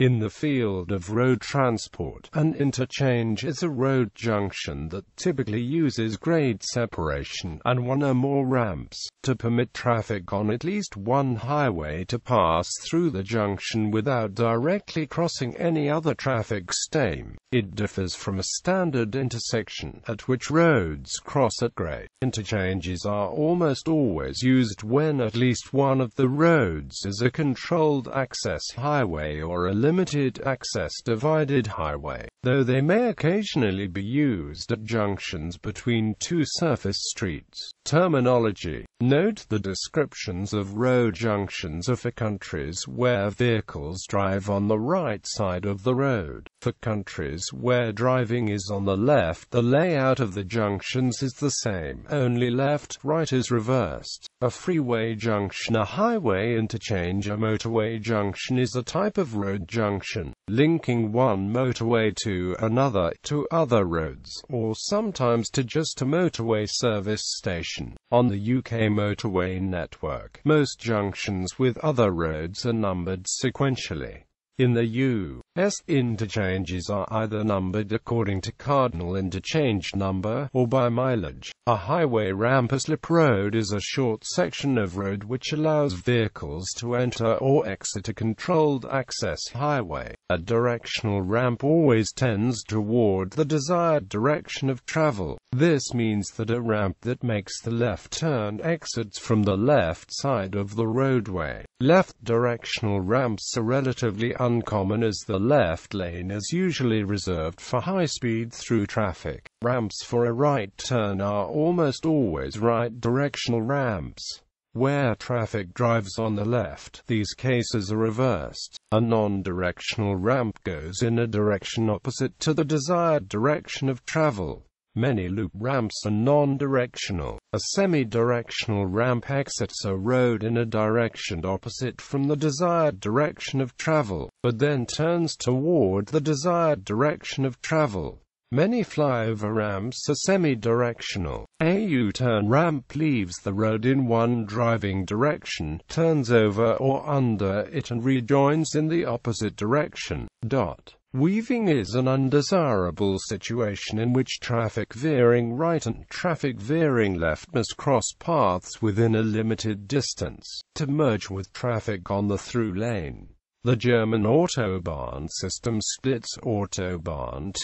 In the field of road transport, an interchange is a road junction that typically uses grade separation and one or more ramps to permit traffic on at least one highway to pass through the junction without directly crossing any other traffic stream. It differs from a standard intersection, at which roads cross at grade. Interchanges are almost always used when at least one of the roads is a controlled access highway or a limited access divided highway, though they may occasionally be used at junctions between two surface streets. Terminology. Note the descriptions of road junctions are for countries where vehicles drive on the right side of the road. For countries where driving is on the left, the layout of the junctions is the same, only left-right is reversed. A freeway junction, a highway interchange, a motorway junction is a type of road junction, linking one motorway to another, to other roads, or sometimes to just a motorway service station. On the UK motorway network, most junctions with other roads are numbered sequentially. In the US, interchanges are either numbered according to cardinal interchange number, or by mileage. A highway ramp, a slip road, is a short section of road which allows vehicles to enter or exit a controlled access highway. A directional ramp always tends toward the desired direction of travel. This means that a ramp that makes the left turn exits from the left side of the roadway. Left directional ramps are relatively uncommon, as the left lane is usually reserved for high-speed through traffic. Ramps for a right turn are almost always right directional ramps. Where traffic drives on the left, these cases are reversed. A non-directional ramp goes in a direction opposite to the desired direction of travel. Many loop ramps are non-directional. A semi-directional ramp exits a road in a direction opposite from the desired direction of travel, but then turns toward the desired direction of travel. Many flyover ramps are semi-directional. A U-turn ramp leaves the road in one driving direction, turns over or under it and rejoins in the opposite direction. Weaving is an undesirable situation in which traffic veering right and traffic veering left must cross paths within a limited distance to merge with traffic on the through lane. The German Autobahn system splits Autobahn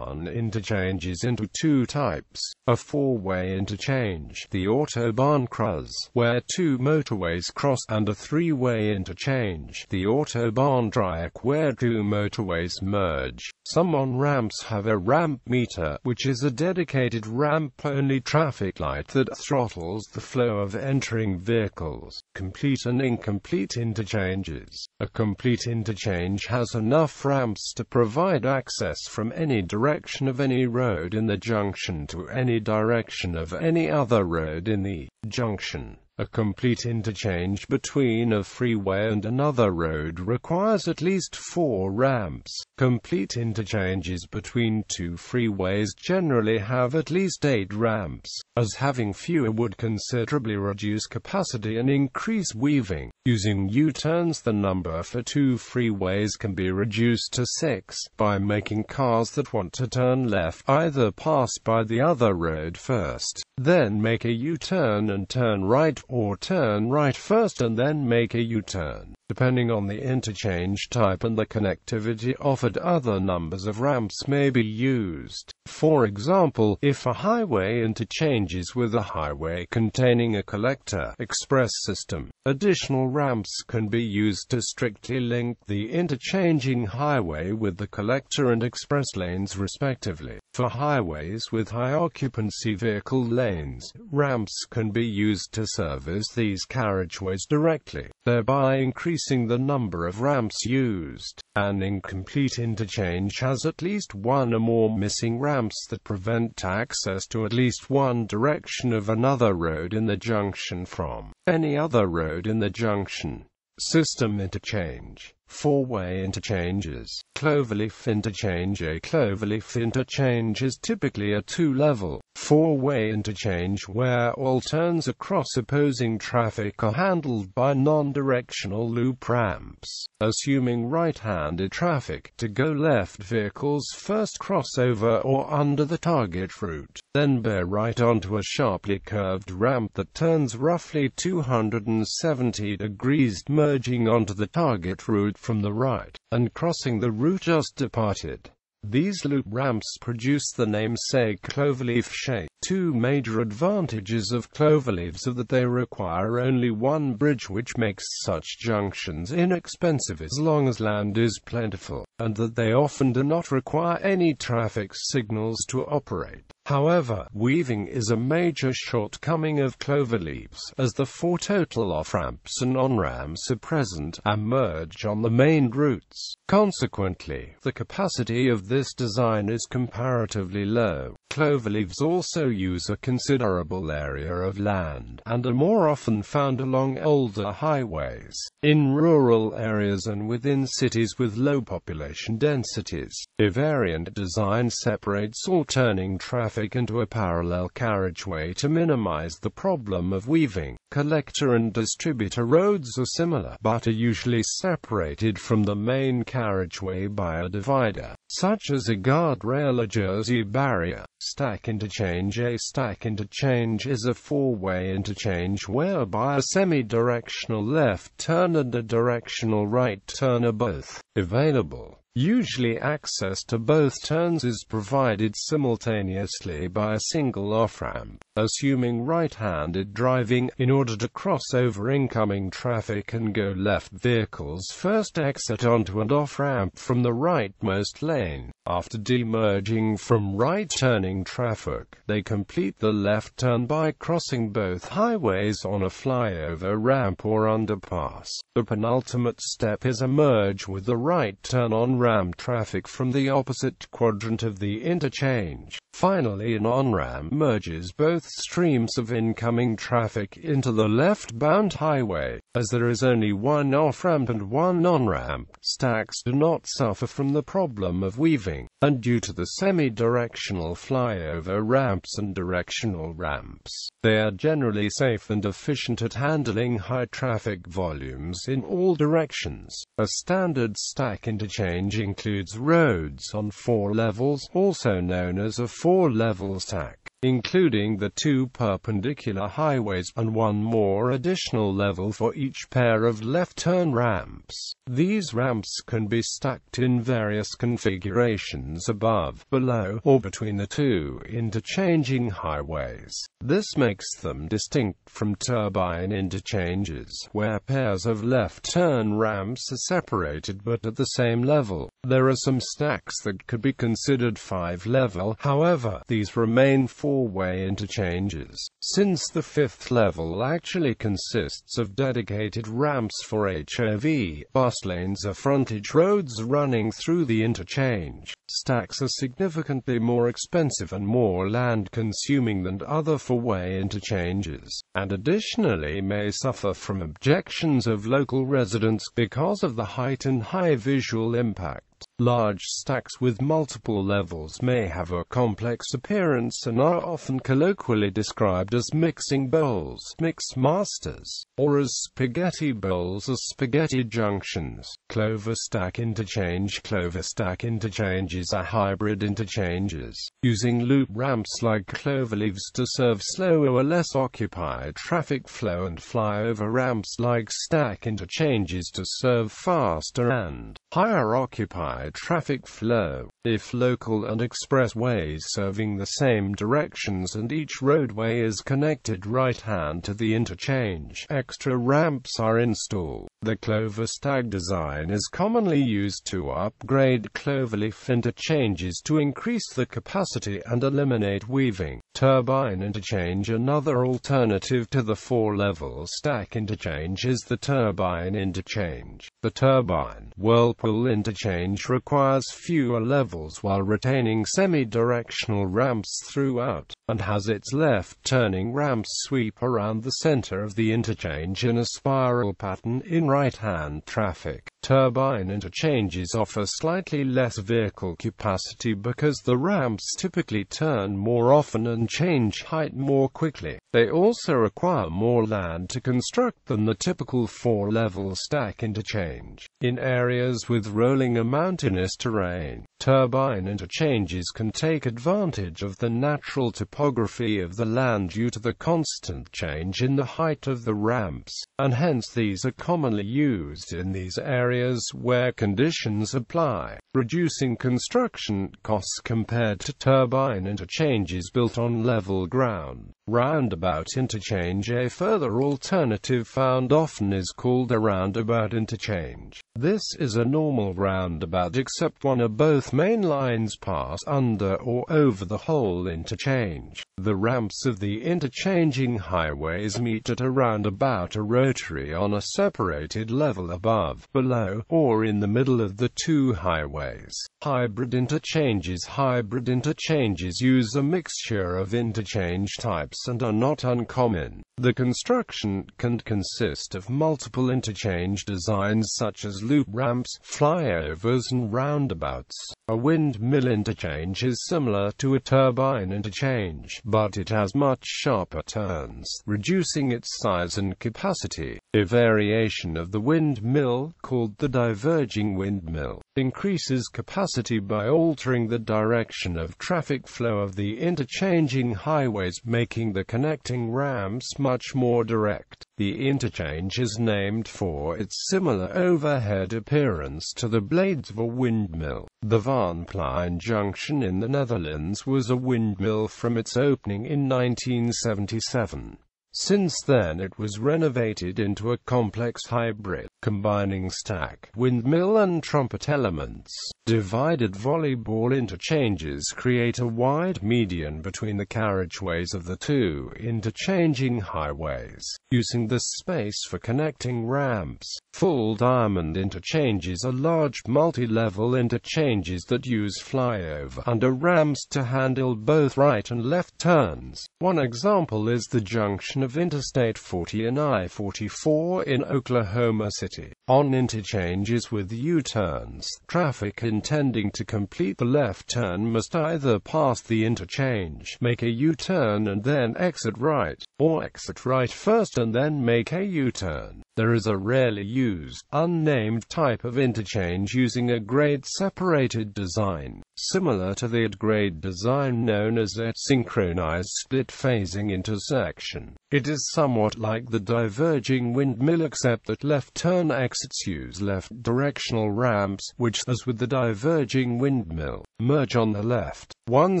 interchanges into two types: a four-way interchange, the Autobahnkreuz, where two motorways cross, and a three-way interchange, the Autobahndreieck, where two motorways merge. Some on-ramps have a ramp meter, which is a dedicated ramp-only traffic light that throttles the flow of entering vehicles. Complete and incomplete interchanges. A complete interchange has enough ramps to provide access from any direction of any road in the junction to any direction of any other road in the junction. A complete interchange between a freeway and another road requires at least 4 ramps. Complete interchanges between two freeways generally have at least 8 ramps, as having fewer would considerably reduce capacity and increase weaving. Using U-turns, the number for two freeways can be reduced to 6 by making cars that want to turn left either pass by the other road first, then make a U-turn and turn right, or turn right first and then make a U-turn. Depending on the interchange type and the connectivity offered, other numbers of ramps may be used. For example, if a highway interchanges with a highway containing a collector express system, additional ramps can be used to strictly link the interchanging highway with the collector and express lanes respectively. For highways with high occupancy vehicle lanes, ramps can be used to service these carriageways directly, thereby increasing the number of ramps used. An incomplete interchange has at least one or more missing ramps that prevent access to at least one direction of another road in the junction from any other road in the junction. System interchange. Four-way interchanges. Cloverleaf interchange. A Cloverleaf interchange is typically a two-level, Four-way interchange, where all turns across opposing traffic are handled by non-directional loop ramps. Assuming right-handed traffic, to go left vehicles first cross over or under the target route, then bear right onto a sharply curved ramp that turns roughly 270 degrees, merging onto the target route from the right, and crossing the route just departed. These loop ramps produce the namesake cloverleaf shape. Two major advantages of cloverleafs are that they require only one bridge, which makes such junctions inexpensive as long as land is plentiful, and that they often do not require any traffic signals to operate. However, weaving is a major shortcoming of cloverleafs, as the four total off-ramps and on-ramps are present and merge on the main routes. Consequently, the capacity of this design is comparatively low. Cloverleafs also use a considerable area of land, and are more often found along older highways, in rural areas and within cities with low population densities. A variant design separates all turning traffic into a parallel carriageway to minimize the problem of weaving. Collector and distributor roads are similar, but are usually separated from the main carriageway by a divider, such as a guardrail or jersey barrier. Stack interchange. A stack interchange is a four-way interchange whereby a semi-directional left turn and a directional right turn are both available. Usually access to both turns is provided simultaneously by a single off-ramp. Assuming right-handed driving, in order to cross over incoming traffic and go left, vehicles first exit onto an off-ramp from the rightmost lane. After demerging from right-turning traffic, they complete the left turn by crossing both highways on a flyover ramp or underpass. The penultimate step is a merge with the right turn on ramp traffic from the opposite quadrant of the interchange. Finally, an on-ramp merges both streams of incoming traffic into the left-bound highway. As there is only one off-ramp and one on-ramp, stacks do not suffer from the problem of weaving, and due to the semi-directional flyover ramps and directional ramps, they are generally safe and efficient at handling high traffic volumes in all directions. A standard stack interchange includes roads on 4 levels, also known as a 4-level stack, including the 2 perpendicular highways and 1 more additional level for each pair of left-turn ramps. These ramps can be stacked in various configurations above, below, or between the 2 interchanging highways. This makes them distinct from turbine interchanges, where pairs of left-turn ramps are separated but at the same level. There are some stacks that could be considered 5-level, however, these remain 4-way interchanges, since the 5th level actually consists of dedicated ramps for HOV. Bus lanes are frontage roads running through the interchange. Stacks are significantly more expensive and more land-consuming than other 4-way interchanges, and additionally may suffer from objections of local residents because of the height and high visual impact. Large stacks with multiple levels may have a complex appearance and are often colloquially described as mixing bowls, mix masters, or as spaghetti bowls or spaghetti junctions. Clover stack interchange. Clover stack interchanges are hybrid interchanges, using loop ramps like cloverleafs to serve slower or less occupied traffic flow, and flyover ramps like stack interchanges to serve faster and higher occupied traffic flow. If local and expressways serving the same directions and each roadway is connected right-hand to the interchange, extra ramps are installed. The clover stack design is commonly used to upgrade cloverleaf interchanges to increase the capacity and eliminate weaving. Turbine interchange. Another alternative to the 4-level stack interchange is the turbine interchange. The turbine whirlpool interchange requires fewer levels while retaining semi-directional ramps throughout. and has its left-turning ramps sweep around the center of the interchange in a spiral pattern in right-hand traffic. Turbine interchanges offer slightly less vehicle capacity because the ramps typically turn more often and change height more quickly. They also require more land to construct than the typical four-level stack interchange. In areas with rolling or mountainous terrain, turbine interchanges can take advantage of the natural topography of the land due to the constant change in the height of the ramps, and hence these are commonly used in these areas where conditions apply, reducing construction costs compared to turbine interchanges built on level ground. Roundabout interchange. A further alternative found often is called a roundabout interchange. This is a normal roundabout except one or both main lines pass under or over the whole interchange. The ramps of the interchanging highways meet at a roundabout, a rotary on a separated level above, below, or in the middle of the two highways. Hybrid interchanges. Hybrid interchanges use a mixture of interchange types and are not uncommon. The construction can consist of multiple interchange designs such as loop ramps, flyovers and roundabouts. A windmill interchange is similar to a turbine interchange, but it has much sharper turns, reducing its size and capacity. A variation of the windmill, called the diverging windmill, increases capacity by altering the direction of traffic flow of the interchanging highways, making the connecting ramps much more direct. The interchange is named for its similar overhead appearance to the blades of a windmill. The Van Plein junction in the Netherlands was a windmill from its opening in 1977. Since then it was renovated into a complex hybrid, combining stack, windmill and trumpet elements. Divided volleyball interchanges create a wide median between the carriageways of the two interchanging highways, using this space for connecting ramps. Full diamond interchanges are large multi-level interchanges that use flyover under ramps to handle both right and left turns. One example is the junction of Interstate 40 and I-44 in Oklahoma City. On interchanges with U-turns, traffic intending to complete the left turn must either pass the interchange, make a U-turn and then exit right, or exit right first and then make a U-turn. There is a rarely used, unnamed type of interchange using a grade-separated design, similar to the grade design known as a synchronized split-phasing intersection. It is somewhat like the diverging windmill except that left-turn exits use left-directional ramps, which, as with the diverging windmill, merge on the left. One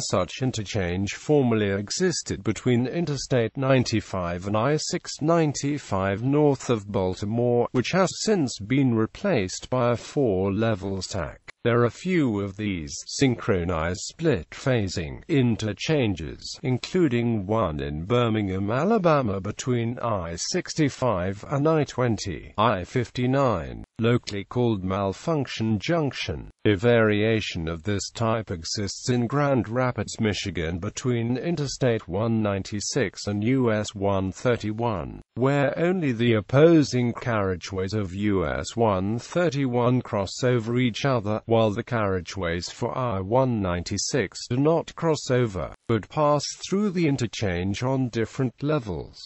such interchange formerly existed between Interstate 95 and I-695 north of Baltimore, which has since been replaced by a four-level stack. There are few of these synchronized split-phasing interchanges, including one in Birmingham, Alabama between I-65 and I-20, I-59, locally called Malfunction Junction. A variation of this type exists in Grand Rapids, Michigan between Interstate 196 and US 131, where only the opposing carriageways of US 131 cross over each other, while the carriageways for I-196 do not cross over, but pass through the interchange on different levels.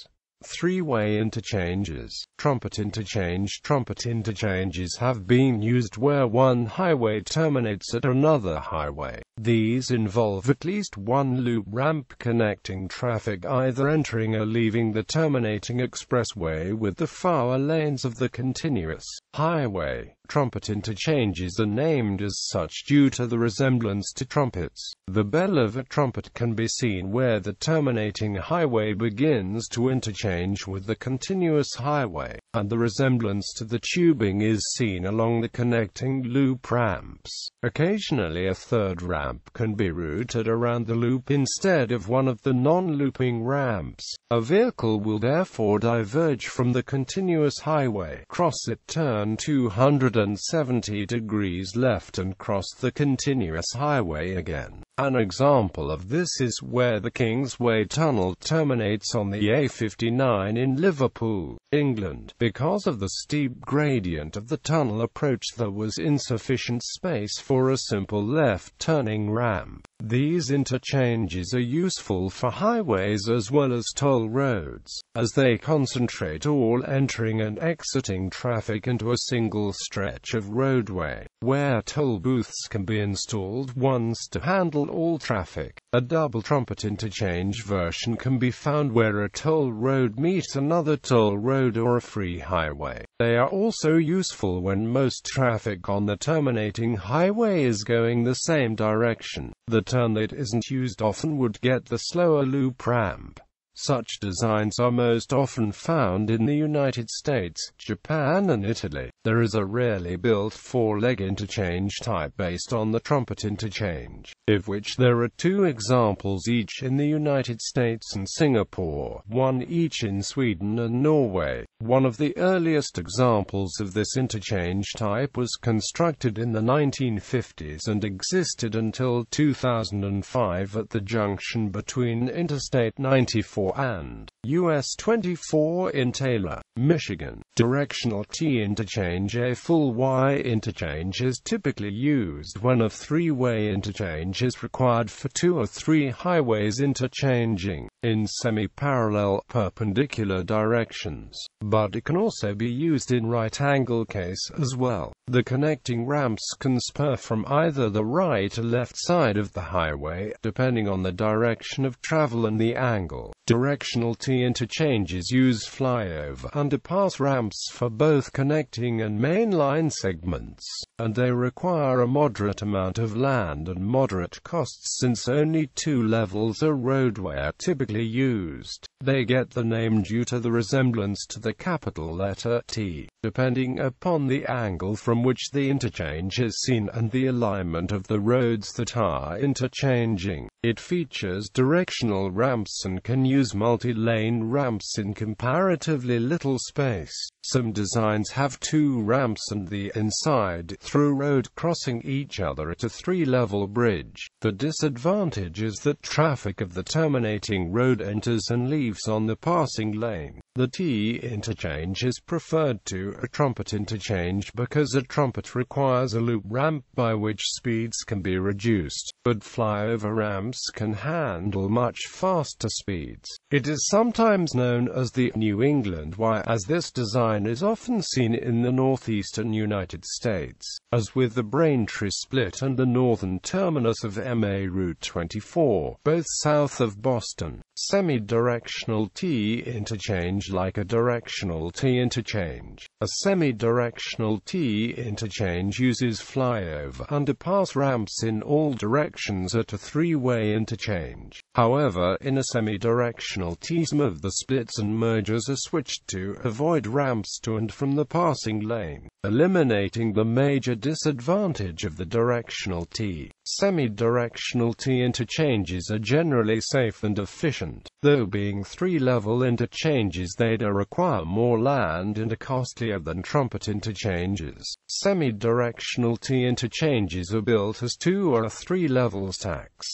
Three-way interchanges. Trumpet interchange. Trumpet interchanges have been used where one highway terminates at another highway. These involve at least one loop ramp connecting traffic either entering or leaving the terminating expressway with the far lanes of the continuous highway. Trumpet interchanges are named as such due to the resemblance to trumpets. The bell of a trumpet can be seen where the terminating highway begins to interchange with the continuous highway, and the resemblance to the tubing is seen along the connecting loop ramps. Occasionally a third ramp can be routed around the loop instead of one of the non-looping ramps. A vehicle will therefore diverge from the continuous highway, cross it, turn 270 degrees left and cross the continuous highway again. An example of this is where the Kingsway Tunnel terminates on the A59 in Liverpool, England. Because of the steep gradient of the tunnel approach, there was insufficient space for a simple left-turning ramp. These interchanges are useful for highways as well as toll roads, as they concentrate all entering and exiting traffic into a single stretch of roadway, where toll booths can be installed once to handle all traffic. A double Trumpet interchange version can be found where a toll road meets another toll road or a free highway. They are also useful when most traffic on the terminating highway is going the same direction. The turn that isn't used often would get the slower loop ramp. Such designs are most often found in the United States, Japan and Italy. There is a rarely built four-leg interchange type based on the Trumpet interchange, of which there are two examples each in the United States and Singapore, one each in Sweden and Norway. One of the earliest examples of this interchange type was constructed in the 1950s and existed until 2005 at the junction between Interstate 94 and US 24 in Taylor, Michigan. Directional T-interchange. A full Y interchange is typically used when a three-way interchange is required for two or three highways interchanging in semi-parallel, perpendicular directions, but it can also be used in right-angle case as well. The connecting ramps can spur from either the right or left side of the highway, depending on the direction of travel and the angle. Directional T-interchanges use flyover underpass ramps for both connecting and mainline segments, and they require a moderate amount of land and moderate costs since only two levels of roadway are typically used. They get the name due to the resemblance to the capital letter T, depending upon the angle from which the interchange is seen and the alignment of the roads that are interchanging. It features directional ramps and can use multi-lane ramps in comparatively little space. Some designs have two ramps and the inside through road crossing each other at a three-level bridge. The disadvantage is that traffic of the terminating road enters and leaves on the passing lane. The T-interchange is preferred to a Trumpet interchange because a Trumpet requires a loop ramp by which speeds can be reduced, but flyover ramps can handle much faster speeds. It is sometimes known as the New England Y, as this design is often seen in the northeastern United States, as with the Braintree split and the northern terminus of MA Route 24, both south of Boston. Semi-directional T-interchange. Like a directional T-interchange, a semi-directional T-interchange uses flyover underpass ramps in all directions at a three-way interchange. However, in a semi-directional T, some of the splits and mergers are switched to avoid ramps to and from the passing lane, eliminating the major disadvantage of the directional T. Semi-directional T-interchanges are generally safe and efficient. Though being three-level interchanges, they do require more land and are costlier than Trumpet interchanges. Semi-directional T-interchanges are built as two or three-level stacks.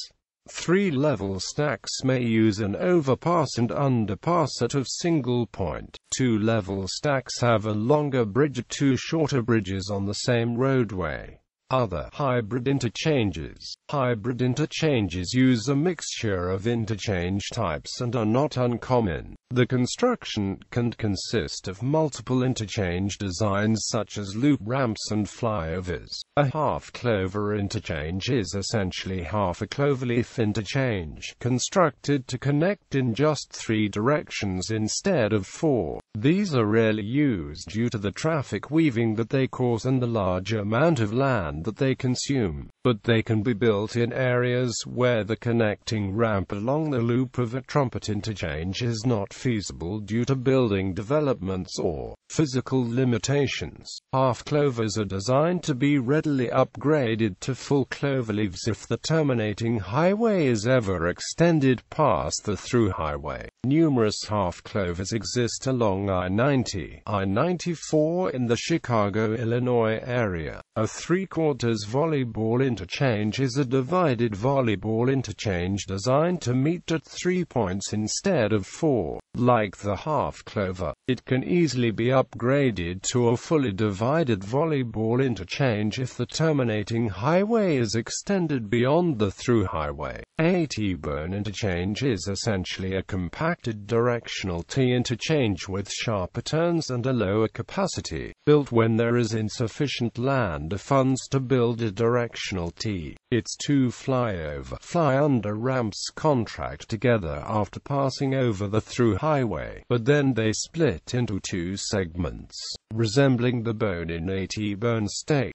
Three-level stacks may use an overpass and underpass at a single point. Two-level stacks have a longer bridge or two shorter bridges on the same roadway. Other hybrid interchanges. Hybrid interchanges use a mixture of interchange types and are not uncommon. The construction can consist of multiple interchange designs such as loop ramps and flyovers. A half-clover interchange is essentially half a cloverleaf interchange, constructed to connect in just three directions instead of four. These are rarely used due to the traffic weaving that they cause and the large amount of land that they consume, but they can be built in areas where the connecting ramp along the loop of a Trumpet interchange is not feasible due to building developments or physical limitations. Half-clovers are designed to be readily upgraded to full cloverleaves if the terminating highway is ever extended past the through highway. Numerous half-clovers exist along I-90, I-94 in the Chicago, Illinois area. A three-quarters volleyball interchange is a divided volleyball interchange designed to meet at 3 points instead of 4. Like the half clover, it can easily be upgraded to a fully divided volleyball interchange if the terminating highway is extended beyond the through highway. A T-bone interchange is essentially a compacted directional T-interchange with sharper turns and a lower capacity, built when there is insufficient land or funds to build a directional T. Its two fly-under ramps contract together after passing over the through highway, but then they split into two segments, resembling the bone in a T-bone state.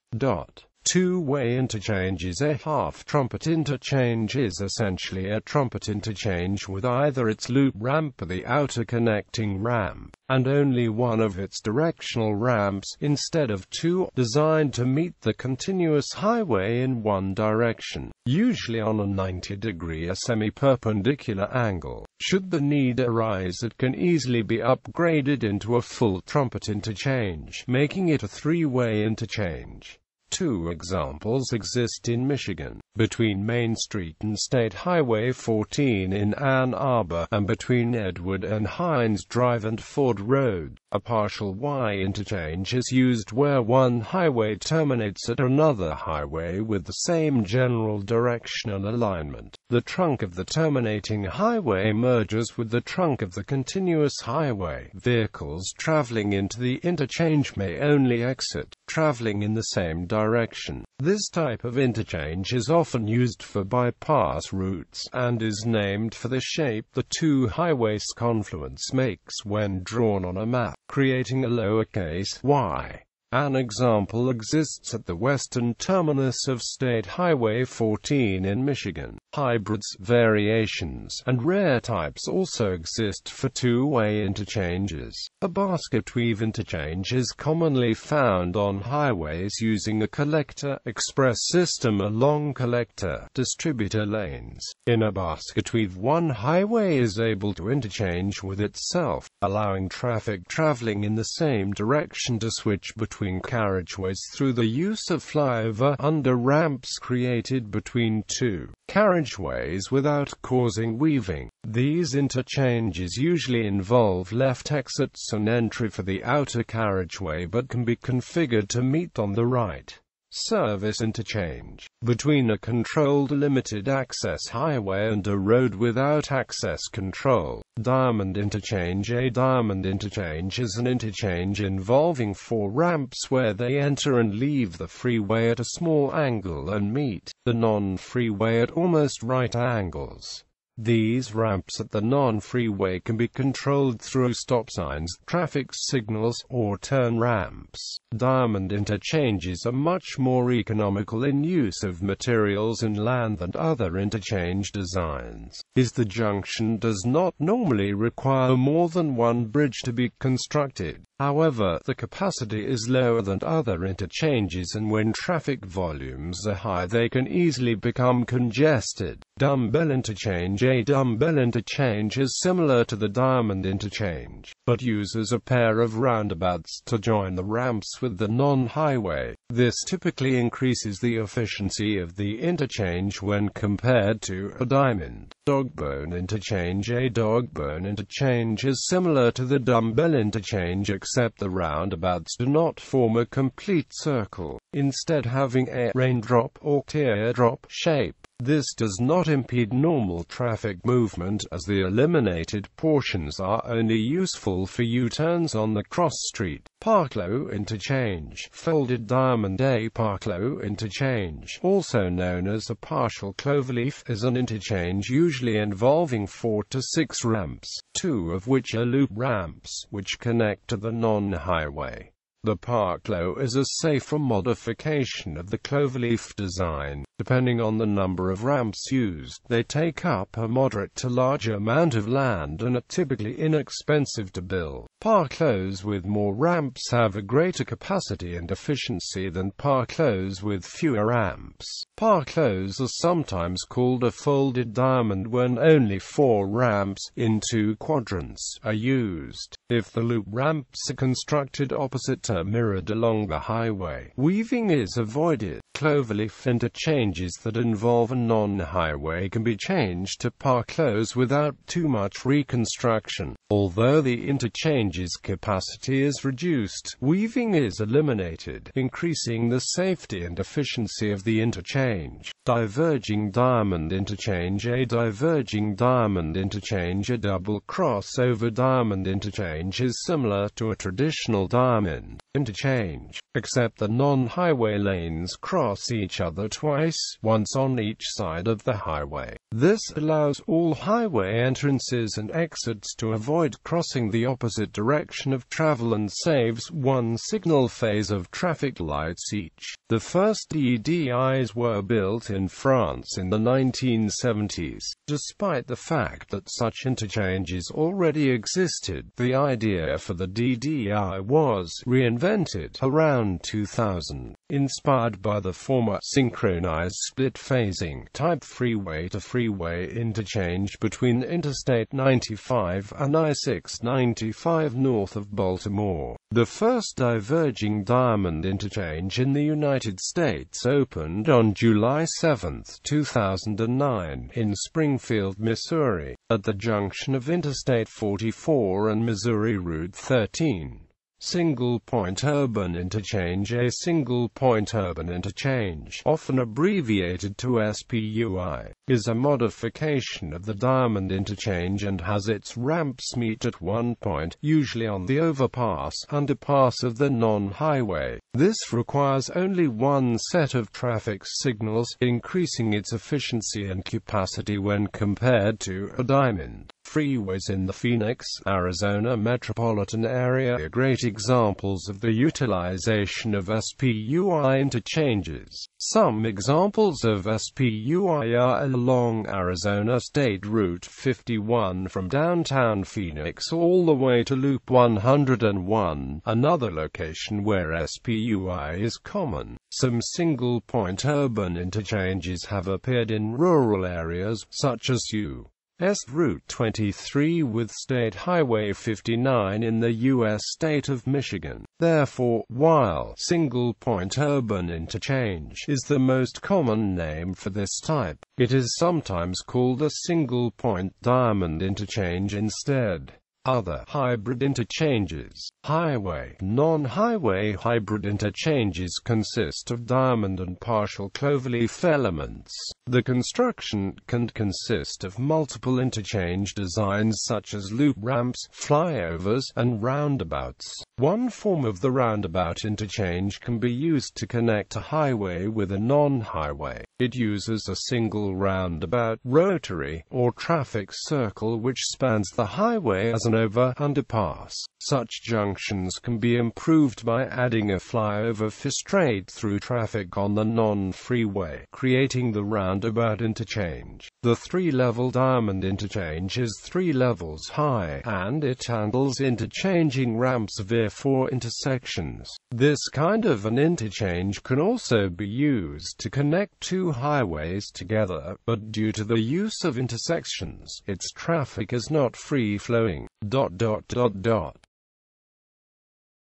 Two-way interchanges. A half trumpet interchange is essentially a trumpet interchange with either its loop ramp or the outer connecting ramp, and only one of its directional ramps, instead of two, designed to meet the continuous highway in one direction, usually on a 90-degree or semi-perpendicular angle. Should the need arise, it can easily be upgraded into a full trumpet interchange, making it a three-way interchange. Two examples exist in Michigan, between Main Street and State Highway 14 in Ann Arbor, and between Edward and Hines Drive and Ford Road. A partial Y interchange is used where one highway terminates at another highway with the same general directional alignment. The trunk of the terminating highway merges with the trunk of the continuous highway. Vehicles traveling into the interchange may only exit, traveling in the same direction. This type of interchange is often used for bypass routes, and is named for the shape the two highways' confluence makes when drawn on a map, creating a lowercase y. An example exists at the western terminus of State Highway 14 in Michigan. Hybrids, variations, and rare types also exist for two-way interchanges. A basket weave interchange is commonly found on highways using a collector-express system along collector-distributor lanes. In a basket weave, one highway is able to interchange with itself, allowing traffic traveling in the same direction to switch between carriageways through the use of flyover under ramps created between two carriageways without causing weaving. These interchanges usually involve left exits and entry for the outer carriageway, but can be configured to meet on the right. Service interchange. Between a controlled limited-access highway and a road without access control. Diamond interchange. A diamond interchange is an interchange involving four ramps where they enter and leave the freeway at a small angle and meet the non-freeway at almost right angles. These ramps at the non-freeway can be controlled through stop signs, traffic signals, or turn ramps. Diamond interchanges are much more economical in use of materials and land than other interchange designs. The junction does not normally require more than one bridge to be constructed. However, the capacity is lower than other interchanges, and when traffic volumes are high, they can easily become congested. Dumbbell interchange. A dumbbell interchange is similar to the diamond interchange, but uses a pair of roundabouts to join the ramps with the non-highway. This typically increases the efficiency of the interchange when compared to a diamond. Dogbone interchange. A dogbone interchange is similar to the dumbbell interchange, except the roundabouts do not form a complete circle, instead having a raindrop or teardrop shape. This does not impede normal traffic movement, as the eliminated portions are only useful for U-turns on the cross street. Parklow interchange. Folded diamond. A parklow interchange, also known as a partial cloverleaf, is an interchange usually involving 4 to 6 ramps, 2 of which are loop ramps, which connect to the non-highway. The parklow is a safer modification of the cloverleaf design. Depending on the number of ramps used, they take up a moderate to large amount of land and are typically inexpensive to build. Parklows with more ramps have a greater capacity and efficiency than parklows with fewer ramps. Parklows are sometimes called a folded diamond when only 4 ramps, in 2 quadrants, are used. If the loop ramps are constructed opposite or mirrored along the highway, weaving is avoided. Cloverleaf interchanges that involve a non-highway can be changed to par-close without too much reconstruction. Although the interchange's capacity is reduced, weaving is eliminated, increasing the safety and efficiency of the interchange. Diverging diamond interchange. A diverging diamond interchange, a double crossover diamond interchange, is similar to a traditional diamond interchange, except the non-highway lanes cross each other twice, once on each side of the highway. This allows all highway entrances and exits to avoid crossing the opposite direction of travel and saves one signal phase of traffic lights each. The first DDIs were built in France in the 1970s. Despite the fact that such interchanges already existed, the idea for the DDI was reinvented around 2000, inspired by the former synchronized split-phasing type freeway-to-freeway interchange between Interstate 95 and I-695 north of Baltimore. The first diverging diamond interchange in the United States opened on July 7, 2009, in Springfield, Missouri, at the junction of Interstate 44 and Missouri Route 13. Single-point urban interchange. A single-point urban interchange, often abbreviated to SPUI, is a modification of the diamond interchange and has its ramps meet at one point, usually on the overpass/underpass of the non-highway. This requires only one set of traffic signals, increasing its efficiency and capacity when compared to a diamond. Freeways in the Phoenix, Arizona metropolitan area are great examples of the utilization of SPUI interchanges. Some examples of SPUI are along Arizona State Route 51 from downtown Phoenix all the way to Loop 101, another location where SPUI is common. Some single-point urban interchanges have appeared in rural areas, such as U.S. Route 23 with State Highway 59 in the U.S. state of Michigan. Therefore, while single-point urban interchange is the most common name for this type, it is sometimes called a single-point diamond interchange instead. Other hybrid interchanges. Highway, non-highway hybrid interchanges consist of diamond and partial cloverleaf elements. The construction can consist of multiple interchange designs such as loop ramps, flyovers, and roundabouts. One form of the roundabout interchange can be used to connect a highway with a non-highway. It uses a single roundabout, rotary, or traffic circle which spans the highway as an over-underpass. Such junctions can be improved by adding a flyover for straight-through traffic on the non-freeway, creating the roundabout interchange. The three-level diamond interchange is 3 levels high, and it handles interchanging ramps via 4 intersections. This kind of an interchange can also be used to connect two highways together, but due to the use of intersections, its traffic is not free-flowing.